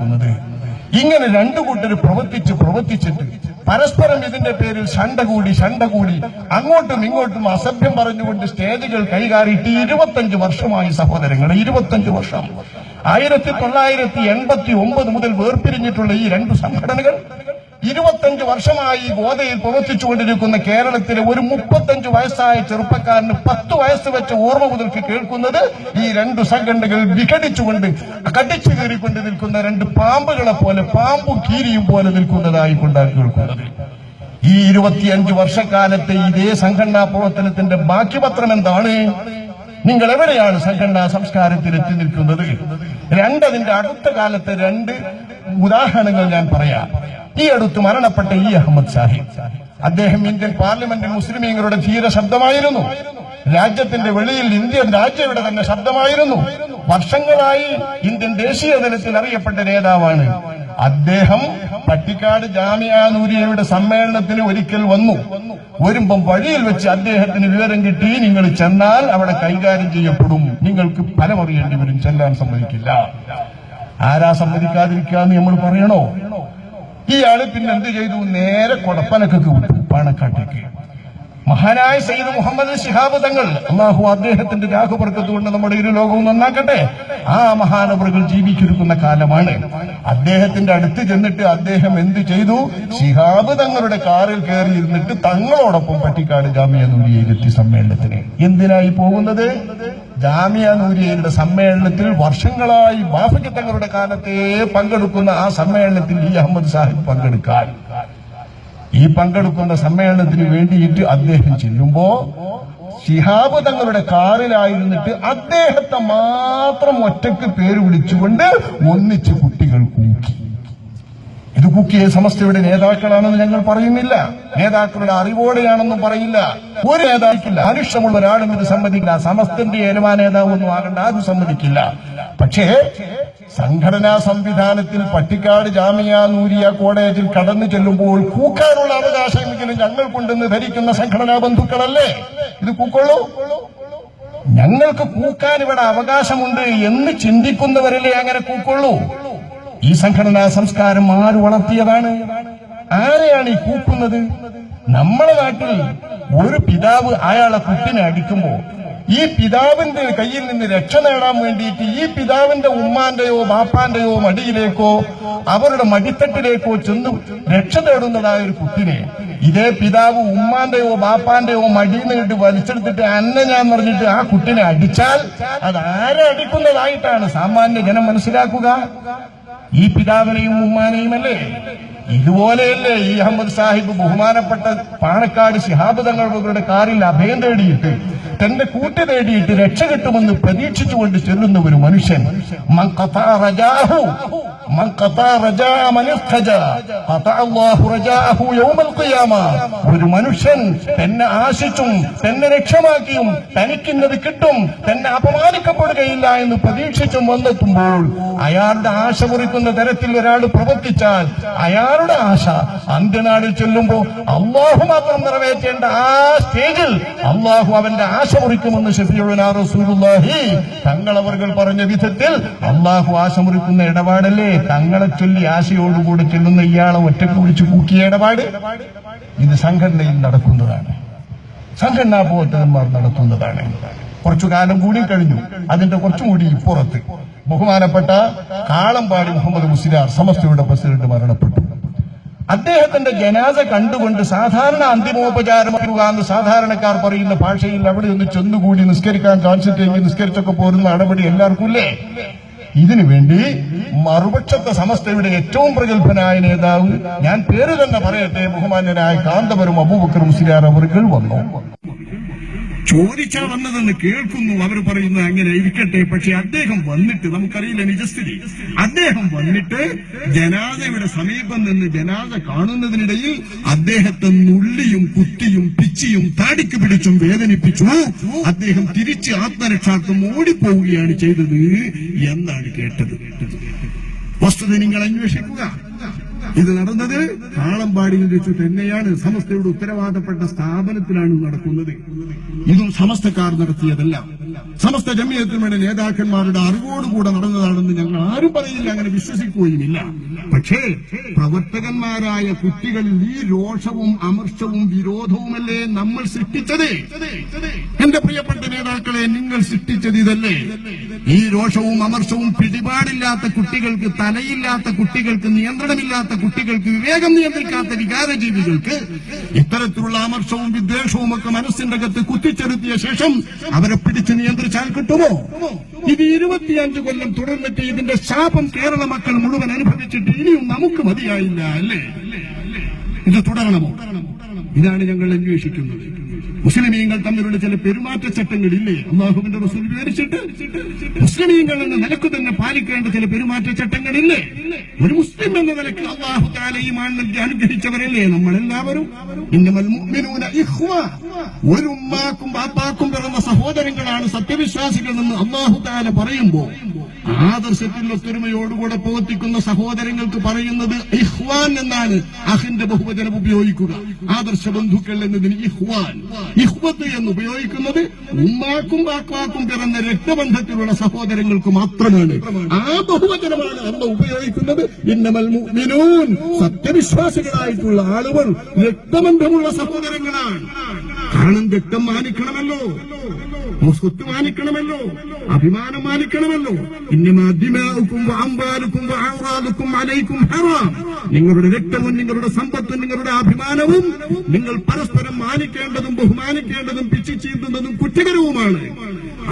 ഉണ്ടാക്കുന്നത്. ഇങ്ങനെ രണ്ടു കൂട്ടർ പ്രവർത്തിച്ചിട്ട് പരസ്പരം ഇതിന്റെ പേരിൽ ശണ്ട കൂടി അങ്ങോട്ടും ഇങ്ങോട്ടും അസഭ്യം പറഞ്ഞുകൊണ്ട് സ്റ്റേജുകൾ കൈകാറിയിട്ട് 25 വർഷമായി സഹോദരങ്ങളെ, 25 വർഷം. 1989 മുതൽ വേർപിരിഞ്ഞിട്ടുള്ള ഈ രണ്ടു സംഘടനകൾ 25 വർഷമായി ഗോതയിൽ പ്രവർത്തിച്ചുകൊണ്ടിരിക്കുന്ന കേരളത്തിലെ ഒരു 35 വയസ്സായ ചെറുപ്പക്കാരന് 10 വയസ്സ് വെച്ച ഓർമ്മ മുതൽക്ക് കേൾക്കുന്നത് ഈ രണ്ടു സംഘടനകൾ വിഘടിച്ചുകൊണ്ട് കടിച്ചു കയറിക്കൊണ്ട് നിൽക്കുന്ന രണ്ട് പാമ്പുകളെ പോലെ, പാമ്പും കീരിയും പോലെ നിൽക്കുന്നതായി കൊണ്ടാണ് കേൾക്കുന്നത്. ഈ 25 വർഷക്കാലത്തെ ഇതേ സംഘടനാ പ്രവർത്തനത്തിന്റെ ബാക്കി പത്രം എന്താണ്? നിങ്ങൾ എവിടെയാണ് സംഘടനാ സംസ്കാരത്തിൽ എത്തി നിൽക്കുന്നത്? അതിന്റെ അടുത്ത കാലത്തെ 2 ഉദാഹരണങ്ങൾ ഞാൻ പറയാം. ഈ അടുത്ത് മരണപ്പെട്ട ഇ അഹമ്മദ് സാഹിബ്, അദ്ദേഹം ഇന്ത്യൻ പാർലമെന്റിൽ മുസ്ലിമീങ്ങളുടെ ധീര ശബ്ദമായിരുന്നു. രാജ്യത്തിന്റെ വെളിയിൽ ഇന്ത്യൻ രാജ്യയുടെ തന്നെ ശബ്ദമായിരുന്നു. വർഷങ്ങളായി ഇന്ത്യൻ ദേശീയ തലത്തിൽ അറിയപ്പെട്ട നേതാവാണ് അദ്ദേഹം. പട്ടിക്കാട് ജാമിഅ നൂരിയയുടെ സമ്മേളനത്തിന് ഒരിക്കൽ വരുമ്പം വഴിയിൽ വെച്ച് അദ്ദേഹത്തിന് വിവരം കിട്ടി, നിങ്ങൾ ചെന്നാൽ അവിടെ കൈകാര്യം ചെയ്യപ്പെടും, നിങ്ങൾക്ക് ഫലമറിയേണ്ടി വരും, ചെല്ലാൻ സമ്മതിക്കില്ല. ആരാ സമ്മതിക്കാതിരിക്കാന്ന് നമ്മൾ പറയണോ? ഇയാള് പിന്നെ എന്ത് ചെയ്തു? നേരെ കൊടപ്പനക്കൊക്കെ വിട്ടു, പാണക്കാട്ടേക്ക്. മഹാനായ സയ്യിദ് മുഹമ്മദ് ശിഹാബ് തങ്ങൾ, അള്ളാഹു അദ്ദേഹത്തിന്റെ രാഹുബർക്കത്ത് കൊണ്ട് നമ്മുടെ ഇരു ലോകവും നന്നാക്കട്ടെ, ആ മഹാനവറുകൾ ജീവിച്ചിരിക്കുന്ന കാലമാണ്. അദ്ദേഹത്തിന്റെ അടുത്ത് ചെന്നിട്ട് അദ്ദേഹം എന്ത് ചെയ്തു? ശിഹാബ് തങ്ങളുടെ കാറിൽ കയറി ഇരുന്നിട്ട് തങ്ങളോടൊപ്പം പട്ടിക്കാട് ജാമിഅ നൂരിയയിലെത്തി സമ്മേളനത്തിന്. എന്തിനായി പോകുന്നത്? ജാമിഅ നൂരിയയുടെ സമ്മേളനത്തിൽ വർഷങ്ങളായി ബാഫക്കി തങ്ങളുടെ കാലത്തെ പങ്കെടുക്കുന്ന ആ സമ്മേളനത്തിൽ ഈ അഹമ്മദ് സാഹിബ് പങ്കെടുക്കാൻ. ഈ പങ്കെടുക്കുന്ന സമ്മേളനത്തിന് വേണ്ടിയിട്ട് അദ്ദേഹം ചെല്ലുമ്പോ ശിഹാബ് തങ്ങളുടെ കാറിലായിരുന്നിട്ട് അദ്ദേഹത്തെ മാത്രം ഒറ്റയ്ക്ക് പേര് വിളിച്ചുകൊണ്ട് ഒന്നിച്ച് കുട്ടികൾ കൂക്കി. ഇത് കൂക്കിയ സമസ്തയുടെ നേതാക്കളാണെന്ന് ഞങ്ങൾ പറയുന്നില്ല, നേതാക്കളുടെ അറിവോടെയാണെന്നും പറയില്ല. ഒരു നേതാക്കില്ല, മനുഷ്യമുള്ള ഒരാളും ഇത് സമ്മതിക്കില്ല. സമസ്തന്റെ ഏലമാ നേതാവൊന്നും ആകണ്ട, അത് സമ്മതിക്കില്ല. പക്ഷേ സംഘടനാ സംവിധാനത്തിൽ പട്ടിക്കാട് ജാമിഅ നൂരിയ കോളേജിൽ കടന്നു ചെല്ലുമ്പോൾ കൂക്കാനുള്ള അവകാശമെങ്കിലും ഞങ്ങൾക്കുണ്ടെന്ന് ധരിക്കുന്ന സംഘടനാ ബന്ധുക്കളല്ലേ ഇത് കൂക്കൊള്ളൂ? ഞങ്ങൾക്ക് കൂക്കാൻ ഇവിടെ അവകാശമുണ്ട് എന്ന് ചിന്തിക്കുന്നവരല്ലേ അങ്ങനെ കൂക്കൊള്ളൂ? ഈ സംഘടനാ സംസ്കാരം ആര് വളർത്തിയതാണ്? ആരെയാണ് ഈ കൂക്കുന്നത്? നമ്മുടെ നാട്ടിൽ ഒരു പിതാവ് അയാളെ കുട്ടിനെ അടിക്കുമ്പോ ഈ പിതാവിന്റെ കയ്യിൽ നിന്ന് രക്ഷ നേടാൻ വേണ്ടിയിട്ട് ഈ പിതാവിന്റെ ഉമ്മാന്റെയോ ബാപ്പാന്റെയോ മടിയിലേക്കോ അവരുടെ മടിത്തട്ടിലേക്കോ ചെന്ന് രക്ഷ തേടുന്നതായ ഒരു കുട്ടിനെ ഇതേ പിതാവ് ഉമ്മാന്റെയോ ബാപ്പാന്റെയോ മടിയിൽ നിന്നിട്ട് വലിച്ചെടുത്തിട്ട് അന്ന ഞാൻ പറഞ്ഞിട്ട് ആ കുട്ടിനെ അടിച്ചാൽ അത് ആരെ അടിക്കുന്നതായിട്ടാണ് സാമാന്യ ജനം മനസ്സിലാക്കുക? ഈ പിതാവിനെയും ഉമ്മാനെയും അല്ലേ? ഇതുപോലെയല്ലേ ഈ അഹമ്മദ് സാഹിബ് ബഹുമാനപ്പെട്ട പാണക്കാട് ശിഹാബ് തങ്ങളുടെ കാറിൽ അഭയം തേടിയിട്ട് തന്റെ കൂട്ടി തേടിയിട്ട് രക്ഷ കിട്ടുമെന്ന് പ്രതീക്ഷിച്ചുകൊണ്ട് ചെല്ലുന്ന ഒരു മനുഷ്യൻ, ഒരു മനുഷ്യൻ തന്നെ ആശിച്ചും തന്നെ രക്ഷമാക്കിയും തനിക്കിന്നത് കിട്ടും, തന്നെ അപമാനിക്കപ്പെടുകയില്ല എന്ന് പ്രതീക്ഷിച്ചും വന്നെത്തുമ്പോൾ അയാളുടെ ആശ മുറിക്കുന്ന തരത്തിൽ ഒരാൾ പ്രവർത്തിച്ചാൽ അയാളുടെ ആശ അന്ത്യനാളിൽ ചെല്ലുമ്പോൾ അള്ളാഹു മാത്രം നിറവേറ്റേണ്ട ആ സ്റ്റേജിൽ അള്ളാഹു അവന്റെ ആശ മുറിക്കുമെന്ന് ശഫീഉനാ റസൂലുള്ളാഹി തങ്ങളവர்கள் പറഞ്ഞ വിധത്തിൽ അള്ളാഹു ആശ മുറിക്കുന്ന ഇടപാടല്ലേ തങ്ങളെ ചൊല്ലി ആശയോടുകൂടി ചെല്ലുന്ന ഇയാളെ ഒറ്റക്ക് വിളിച്ചു കൂക്കിയ ഇടപാട്? ഇത് സംഘടനയിൽ നടക്കുന്നതാണ്, സംഘടനാ പ്രവർത്തകന്മാർ നടത്തുന്നതാണ്. കുറച്ചു കാലം കൂടി കഴിഞ്ഞു, അതിന്റെ കുറച്ചും കൂടി ഇപ്പുറത്ത് ബഹുമാനപ്പെട്ട കാളമ്പാടി മുഹമ്മദ് മുസ്ലിയാർ സമസ്തയുടെ പ്രസിഡന്റ് മരണപ്പെട്ടു. അദ്ദേഹത്തിന്റെ ജനാസ കണ്ടുകൊണ്ട് സാധാരണ അന്തിമോപചാരം എന്ന് സാധാരണക്കാർ പറയുന്ന ഭാഷയിൽ അവിടെ ഒന്ന് ചെന്നുകൂടി നിസ്കരിക്കാൻ ചാൻസിട്ടെങ്കിൽ നിസ്കരിച്ചൊക്കെ പോരുന്ന നടപടി എല്ലാവർക്കും ഇല്ലേ? ഇതിനുവേണ്ടി മറുപക്ഷത്തെ സമസ്തയുടെ ഏറ്റവും പ്രഗത്ഭനായ നേതാവ്, ഞാൻ പേര് തന്നെ പറയട്ടെ, ബഹുമാന്യനായ കാന്തപുരം അബൂബക്കർ മുസ്ലിയാർ അവർകൾ വന്നു. ചോദിച്ചാ വന്നതെന്ന് കേൾക്കുന്നു, അവർ പറയുന്നത് അങ്ങനെ ഇരിക്കട്ടെ. പക്ഷെ അദ്ദേഹം വന്നിട്ട്, നമുക്കറിയില്ല നിജസ്ഥിതി, അദ്ദേഹം വന്നിട്ട് ജനാസയുടെ സമീപം നിന്ന് ജനാസ കാണുന്നതിനിടയിൽ അദ്ദേഹത്തെ നുള്ളിയും കുത്തിയും പിച്ചിയും താടിക്ക് പിടിച്ചും വേദനിപ്പിച്ചു. അദ്ദേഹം തിരിച്ച് ആത്മരക്ഷാർത്ഥം ഓടിപ്പോവുകയാണ് ചെയ്തത് എന്നാണ് കേട്ടത്. വസ്തുത നിങ്ങൾ അന്വേഷിക്കുക. ഇത് നടന്നത് കാളമ്പാടിയിൽ വെച്ച് തന്നെയാണ്. സമസ്തയുടെ ഉത്തരവാദപ്പെട്ട സ്ഥാപനത്തിലാണ് നടക്കുന്നത്. ഇതും സമസ്തക്കാർ നടത്തിയതല്ല. സമസ്ത ജമിയത്തുൽമയുടെ നേതാക്കന്മാരുടെ അറിവോടുകൂടെ നടന്നതാണെന്ന് ഞങ്ങൾ ആരും പറയില്ല, അങ്ങനെ വിശ്വസിക്കുകയുമില്ല. പക്ഷേ പ്രവർത്തകന്മാരായ കുട്ടികളിൽ ഈ രോഷവും അമർഷവും വിരോധവുമല്ലേ നമ്മൾ സൃഷ്ടിച്ചത്? എന്റെ പ്രിയപ്പെട്ട നേതാക്കളെ, നിങ്ങൾ സൃഷ്ടിച്ചത് ഇതല്ലേ? ഈ രോഷവും അമർഷവും പിടിപാടില്ലാത്ത കുട്ടികൾക്ക്, തലയില്ലാത്ത കുട്ടികൾക്ക്, നിയന്ത്രണമില്ലാത്ത കുട്ടികൾക്ക്, വിവേകം നിയന്ത്രിക്കാത്ത വികാരജീവികൾക്ക് ഇത്തരത്തിലുള്ള അമർഷവും വിദ്വേഷവും ഒക്കെ മനസ്സിന്റെ അകത്ത് കുത്തിച്ചെലുത്തിയ ശേഷം അവരെ പിടിച്ച് നിയന്ത്രിച്ചാൽ കിട്ടുമോ? ഇത് 25 കൊല്ലം തുടർന്നിട്ട് ഇതിന്റെ ശാപം കേരള മക്കൾ മുഴുവൻ അനുഭവിച്ചിട്ട് ഇനിയും നമുക്ക് മതിയായില്ല അല്ലേ? ഇത് തുടരണമോ? ഇതാണ് ഞങ്ങൾ അന്വേഷിക്കുന്നത്. മുസ്ലിമീങ്ങൾ തമ്മിലുള്ള ചില പെരുമാറ്റച്ചട്ടങ്ങളില്ലേ അള്ളാഹുവിന്റെ റസൂൽ വിവരിച്ചിട്ട്? മുസ്ലിമീങ്ങൾ എന്ന നിലക്ക് തന്നെ പാലിക്കേണ്ട ചില പെരുമാറ്റച്ചട്ടങ്ങളില്ലേ? ഒരു മുസ്ലിം എന്ന നിലക്ക് അള്ളാഹു തആല ഈമാൻ നൽകി അനുഗ്രഹിച്ചവരല്ലേ നമ്മളെല്ലാവരും? ഇന്നമൽ മുഅ്മിനൂന ഇഖ്വ, ഒരു ഉമ്മാക്കും ബാപ്പാക്കും പിറന്ന സഹോദരങ്ങളാണ് സത്യവിശ്വാസികൾ എന്ന് അള്ളാഹു തആല പറയുമ്പോൾ ആദർശത്തിൽ ഒത്തൊരുമയോടുകൂടെ പ്രവർത്തിക്കുന്ന സഹോദരങ്ങൾക്ക് പറയുന്നത് ഇഖ്വാൻ എന്നാണ്. അഹിന്റെ ബഹുവചനം ഉപയോഗിക്കുക. ആദർശ ബന്ധുക്കൾ എന്നതിന് ഇഖ്വാൻ, ഇഖ്വത്ത് എന്ന് ഉപയോഗിക്കുന്നത് ഉമ്മാക്കും ബാപ്പാക്കും പിറന്ന രക്തബന്ധത്തിലുള്ള സഹോദരങ്ങൾക്ക് മാത്രമാണ്. ആ ബഹുവചനമാണ് അല്ല ഉപയോഗിക്കുന്നത്. ഇന്നമൽ മുഅ്മിനൂൻ, സത്യവിശ്വാസികളായിട്ടുള്ള ആളുകൾ രക്തബന്ധമുള്ള സഹോദരങ്ങളാണ്. കാരണം രക്തം മാനിക്കണമല്ലോ, സ്വത്ത് മാനിക്കണമല്ലോ, അഭിമാനം മാനിക്കണമല്ലോ. ഇന്നമാ ദിമാഉകും വഅംവാലുകും വഅറാദുകും അലൈക്കും ഹറാം. നിങ്ങളുടെ രക്തവും നിങ്ങളുടെ സമ്പത്തും നിങ്ങളുടെ അഭിമാനവും നിങ്ങൾ പരസ്പരം മാനിക്കേണ്ടതും ബഹുമാനിക്കേണ്ടതും പിച്ചു ചീന്തുന്നതും കുറ്റകരവുമാണ്.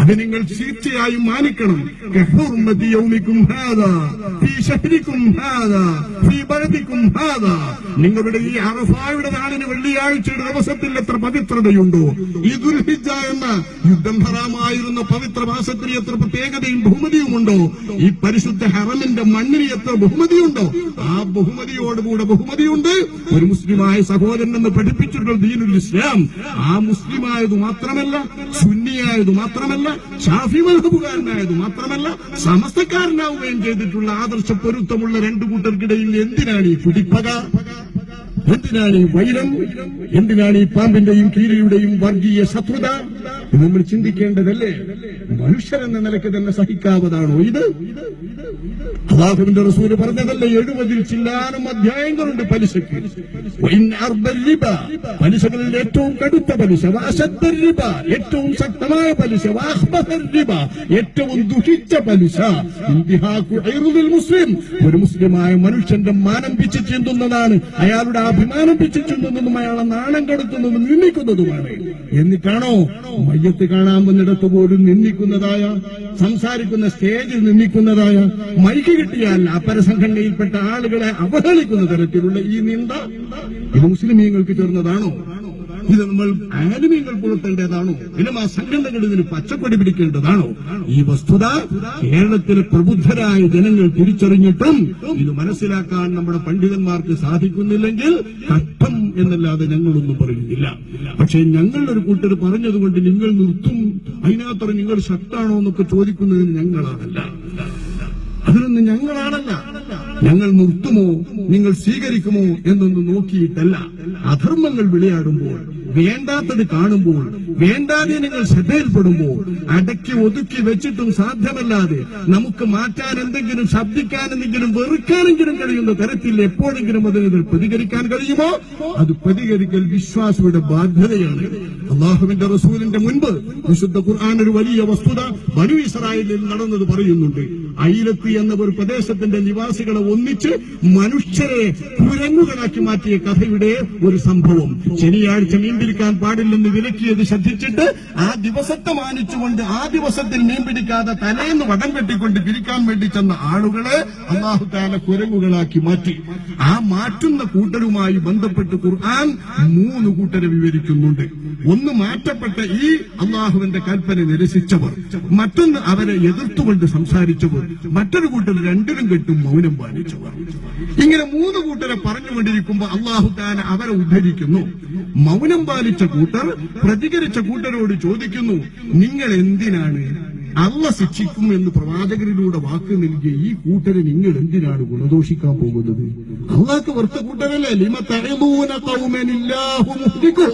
അത് നിങ്ങൾ തീർച്ചയായും മാനിക്കണം. കഹുർമതി യൗമികും ഹാദാ ഫീ ശഹരികും ഹാദാ ഫീ ബലദികും ഹാദാ. നിങ്ങളുടെ ഈ അറഫായുടെ നാളിന് വെള്ളിയാഴ്ചയുടെ ദിവസത്തിൽ എത്ര പവിത്രതയുണ്ടോ, ഈ ദുൽഹിജ്ജ എന്ന യുദ്ധം ഹറാമായിരുന്ന പവിത്ര മാസത്തിന് എത്ര പ്രത്യേകതയും ബഹുമതിയുമുണ്ടോ, ഈ പരിശുദ്ധ ഹറമിന്റെ മണ്ണിന് എത്ര ബഹുമതിയുണ്ടോ, ആ ബഹുമതിയോടുകൂടെ ബഹുമതിയുണ്ട് ഒരു മുസ്ലിമായ സഹോദരൻ എന്ന് പഠിപ്പിച്ചിട്ടുള്ള ദീനുൽ ഇസ്ലാം. ആ മുസ്ലിമായത് മാത്രമല്ല, സുന്നിയായത് മാത്രമല്ല, ഷാഫി മദ്ഹബുകാരനായത് മാത്രമല്ല, സമസ്തക്കാരനാവുകയും ചെയ്തിട്ടുള്ള ആദർശ പൊരുത്തമുള്ള രണ്ടു കൂട്ടർക്കിടയിൽ എന്തിനാണ് ഈ പിടിപ്പക? എന്തിനാണ് ഈ വൈരം? എന്തിനാണ് ഈ പാമ്പിന്റെയും കീരിയുടെയും വർഗീയ ശത്രുത? നമ്മൾ ചിന്തിക്കേണ്ടതല്ലേ? മനുഷ്യരെന്ന നിലയ്ക്ക് തന്നെ സഹിക്കാവതാണോ ഇത്? അല്ലാഹുവിന്റെ റസൂല് പറഞ്ഞതല്ലേ, 70 ചില്ലാനം അധ്യായങ്ങളുണ്ട് പലിശക്ക്. പലിശകളിൽ ഏറ്റവും കടുത്ത പലിശ, ഏറ്റവും ശക്തമായ പലിശ, ഏറ്റവും ദുഷിച്ച പലിശ മുസ്ലിം, ഒരു മുസ്ലിമായ മനുഷ്യന്റെ മാനം പിച്ചു ചീന്തുന്നതാണ്, അയാളുടെ അഭിമാനം പിച്ചു ചീന്തുന്നതും അയാളെ നാണം കെടുത്തുന്നതും നിന്ദിക്കുന്നതുമാണ്. എന്നിട്ടാണോ മയ്യത്ത് കാണാൻ വന്നിടത്ത് പോലും നിന്ദിക്കുന്നതായ, സംസാരിക്കുന്ന സ്റ്റേജിൽ നിന്ദിക്കുന്നതായ, മൈക്ക് കിട്ടിയാൽ അപരസംഘടനയിൽപ്പെട്ട ആളുകളെ അവഹേളിക്കുന്ന തരത്തിലുള്ള ഈ നിന്ദ ഇത് മുസ്ലിമീങ്ങൾക്ക് ചേർന്നതാണോ? ഇത് നമ്മൾ ആലിമീങ്ങൾ പുലർത്തേണ്ടതാണോ? ഇതിലും ആ സംഘടനകൾ ഇതിന് പച്ചക്കൊടി പിടിക്കേണ്ടതാണോ? ഈ വസ്തുത കേരളത്തിലെ പ്രബുദ്ധരായ ജനങ്ങൾ തിരിച്ചറിഞ്ഞിട്ടും ഇത് മനസ്സിലാക്കാൻ നമ്മുടെ പണ്ഡിതന്മാർക്ക് സാധിക്കുന്നില്ലെങ്കിൽ കഷ്ടം എന്നല്ലാതെ ഞങ്ങളൊന്നും പറയുന്നില്ല. പക്ഷേ ഞങ്ങളൊരു കൂട്ടർ പറഞ്ഞതുകൊണ്ട് നിങ്ങൾ നിർത്തും, അതിനകത്ത് നിങ്ങൾ ശക്താണോ എന്നൊക്കെ ചോദിക്കുന്നതിന് ഞങ്ങളാണല്ല, അതിനൊന്നും ഞങ്ങളാണല്ല. ഞങ്ങൾ നിർത്തുമോ, നിങ്ങൾ സ്വീകരിക്കുമോ എന്നൊന്നും നോക്കിയിട്ടല്ല. അധർമ്മങ്ങൾ വിളയാടുമ്പോൾ, വേണ്ടാത്തത് കാണുമ്പോൾ, വേണ്ടാതീനങ്ങൾ ശ്രദ്ധയിൽപ്പെടുമ്പോൾ അടക്കി ഒതുക്കി വെച്ചിട്ടും സാധ്യമല്ലാതെ നമുക്ക് മാറ്റാൻ എന്തെങ്കിലും, ശബ്ദിക്കാൻ എന്തെങ്കിലും, വെറുക്കാനെങ്കിലും കഴിയുന്ന തരത്തിൽ എപ്പോഴെങ്കിലും അതിനെതിരെ പ്രതികരിക്കാൻ കഴിയുമോ? അത് പ്രതികരിക്കൽ വിശ്വാസിയുടെ ബാധ്യതയാണ്. അള്ളാഹുവിന്റെ റസൂലിന്റെ മുൻപ് വിശുദ്ധ ഖുർആൻ ഒരു വലിയ വസ്തുത ബനൂ ഇസ്രായേലിൽ നടന്നത് പറയുന്നുണ്ട്. ഐലത്ത് എന്ന ഒരു പ്രദേശത്തിന്റെ നിവാസികളെ ഒന്നിച്ച് മനുഷ്യരെ കുരങ്ങുകളാക്കി മാറ്റിയ കഥയുടെ ഒരു സംഭവം. ശനിയാഴ്ച മീൻ പിടിക്കാൻ പാടില്ലെന്ന് വിലക്കിയത് ശ്രദ്ധിച്ചിട്ട് ആ ദിവസത്തെ മാനിച്ചുകൊണ്ട് ആ ദിവസത്തിൽ മീൻ പിടിക്കാതെ തലേന്ന് വടം കെട്ടിക്കൊണ്ട് പിരിക്കാൻ വേണ്ടി ചെന്ന ആളുകളെ അല്ലാഹു തആല കുരങ്ങുകളാക്കി മാറ്റി. ആ മാറ്റുന്ന കൂട്ടരുമായി ബന്ധപ്പെട്ട് ഖുർആൻ 3 കൂട്ടരെ വിവരിക്കുന്നുണ്ട്. ഒന്ന് മാറ്റപ്പെട്ട ഈ അള്ളാഹുവിന്റെ കൽപ്പന നിരസിച്ചവർ, മറ്റൊന്ന് അവരെ എതിർത്തുകൊണ്ട് സംസാരിച്ചവർ, മറ്റൊരു കൂട്ടർ രണ്ടിനും കെട്ടും മൗനം പാലിച്ചവർ. ഇങ്ങനെ 3 കൂട്ടരെ പറഞ്ഞുകൊണ്ടിരിക്കുമ്പോൾ അള്ളാഹു തആല അവരെ ഉദ്ധരിക്കുന്നു. മൗനം പാലിച്ച കൂട്ടർ പ്രതികരിച്ച കൂട്ടരോട് ചോദിക്കുന്നു, നിങ്ങൾ എന്തിനാണ് അള്ള ശിക്ഷിക്കും എന്ന് പ്രവാചകരിലൂടെ വാക്ക് നൽകിയ ഈ കൂട്ടരെ നിങ്ങൾ എന്തിനാണ് ഗുണദോഷിക്കാൻ പോകുന്നത്? അള്ളാഹ്ക്ക് വെറുത്ത കൂട്ടരല്ലേ? ലിമ തഅബൂന ഖൗമൻ ഇല്ലാഹു മുഹ്ലികു.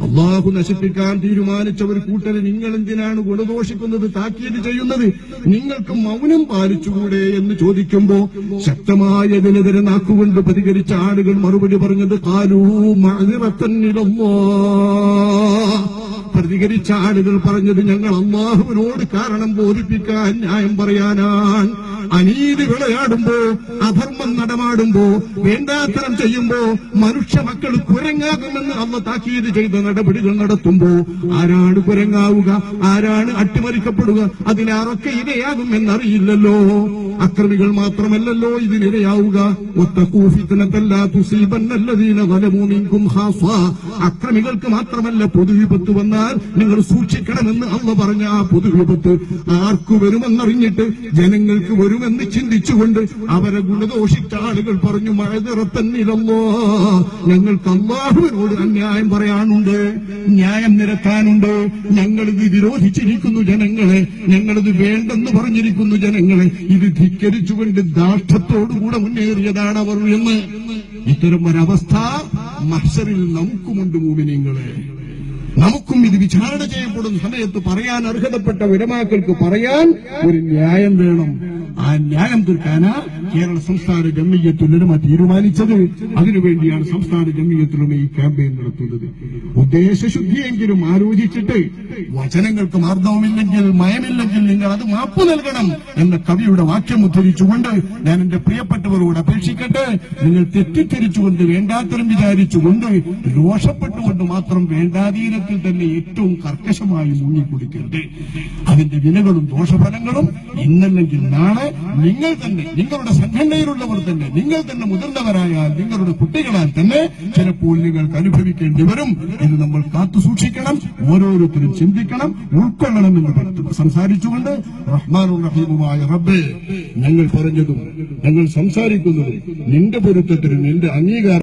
അള്ളാഹു നശിപ്പിക്കാൻ തീരുമാനിച്ച ഒരു കൂട്ടരെ നിങ്ങൾ എന്തിനാണ് ഗുണദോഷിക്കുന്നത്, താക്കീത് ചെയ്യുന്നത്? നിങ്ങൾക്ക് മൗനം പാലിച്ചുകൂടെ എന്ന് ചോദിക്കുമ്പോ ശക്തമായ ഇതിനെതിരെ നാക്കുകൊണ്ട് പ്രതികരിച്ച ആളുകൾ മറുപടി പറഞ്ഞത് ഖാലൂ മഅ്ദിറത്തൻ ഇലല്ലാഹ്. പ്രതികരിച്ച ആളുകൾ പറഞ്ഞത് ഞങ്ങൾ അല്ലാഹുവിനോട് കാരണം ബോധിപ്പിക്കാൻ, ന്യായം പറയാനാണ്. അനീതി വിളയാടുമ്പോ, അധർമ്മം നടമാടുമ്പോ, വേണ്ടാത്തരം ചെയ്യുമ്പോ മനുഷ്യ മക്കൾ കുരങ്ങാകുമെന്ന് അള്ള താക്കീത് ചെയ്ത നടപടികൾ നടത്തുമ്പോ ആരാണ് കുരങ്ങാവുക, ആരാണ് അട്ടിമറിക്കപ്പെടുക, അതിനാരൊക്കെ ഇരയാകുമെന്നറിയില്ലല്ലോ. അക്രമികൾ മാത്രമല്ലല്ലോ ഇതിനിരയാവുക. അക്രമികൾക്ക് മാത്രമല്ല പൊതുവിപത്ത് വന്നാൽ നിങ്ങൾ സൂക്ഷിക്കണമെന്ന് അള്ള പറഞ്ഞ ആ പൊതുവിപത്ത് ആർക്കു വരുമെന്നറിഞ്ഞിട്ട് ജനങ്ങൾക്ക് വരുമെന്ന് ചിന്തിച്ചുകൊണ്ട് അവരെ ഗുണദോഷിച്ച ആളുകൾ പറഞ്ഞു മഅ്ദിറത്തന്നിലല്ലാ, ഞങ്ങൾക്ക് അല്ലാഹുവിനോട് അന്യായം പറയാനുണ്ട്, ന്യായം നിരത്താനുണ്ട്. ഞങ്ങളിത് വിരോധിച്ചിരിക്കുന്നു ജനങ്ങളെ, ഞങ്ങളിത് വേണ്ടെന്ന് പറഞ്ഞിരിക്കുന്നു ജനങ്ങളെ. ഇത് ധിക്കരിച്ചുകൊണ്ട് ദാഷ്ട്യത്തോടുകൂടെ മുന്നേറിയതാണ് അവർ എന്ന്. ഇത്തരം ഒരവസ്ഥ മഹ്ശറിൽ നമുക്കുമുണ്ട് മുഅ്മിനീങ്ങളെ. നമുക്കും ഇത് വിചാരണ ചെയ്യപ്പെടുന്ന സമയത്ത് പറയാൻ അർഹതപ്പെട്ട ഉലമാക്കൾക്ക് പറയാൻ ഒരു ന്യായം വേണം. ആ ന്യായം തീർക്കാനാ കേരള സംസ്ഥാന ജംഇയ്യത്തുൽ ഉലമ തീരുമാനിച്ചത്. അതിനുവേണ്ടിയാണ് സംസ്ഥാന ജംഇയ്യത്തുൽ ഉലമ ഈ ക്യാമ്പയിൻ നടത്തുന്നത്. ഉദ്ദേശശുദ്ധിയെങ്കിലും ആലോചിച്ചിട്ട് വചനങ്ങൾക്ക് മാർദ്ദവമില്ലെങ്കിൽ, മയമില്ലെങ്കിൽ നിങ്ങൾ അത് മാപ്പ് നൽകണം എന്ന കവിയുടെ വാക്യം ഉദ്ധരിച്ചുകൊണ്ട് ഞാൻ എന്റെ പ്രിയപ്പെട്ടവരോട് അപേക്ഷിക്കട്ടെ, നിങ്ങൾ തെറ്റിദ്ധരിച്ചുകൊണ്ട്, വേണ്ടാത്തരം വിചാരിച്ചുകൊണ്ട്, രോഷപ്പെട്ടുകൊണ്ട് മാത്രം വേണ്ടാധീനത്തിൽ തന്നെ ഏറ്റവും കർക്കശമായി മുങ്ങിക്കുടിക്കരുത്. അതിന്റെ വിലകളും ദോഷഫലങ്ങളും ഇന്നല്ലെങ്കിൽ നാളെ നിങ്ങൾ തന്നെ, നിങ്ങളുടെ സംഘടനയിലുള്ളവർ തന്നെ, നിങ്ങൾ തന്നെ മുതിർന്നവരായാൽ നിങ്ങളുടെ കുട്ടികളാൽ തന്നെ ചിലപ്പോൾ നിങ്ങൾക്ക് അനുഭവിക്കേണ്ടി വരും. ഇത് നമ്മൾ കാത്തു സൂക്ഷിക്കണം, ഓരോരുത്തരും ചിന്തിക്കണം, ഉൾക്കൊള്ളണമെന്ന് സംസാരിച്ചുകൊണ്ട് റഹ്മാനുർ റഹീമുമായ റബ്ബേ, ഞങ്ങൾ പറഞ്ഞതും ഞങ്ങൾ സംസാരിക്കുന്നതും നിന്റെ പൊരുത്തത്തിനും നിന്റെ അംഗീകാരം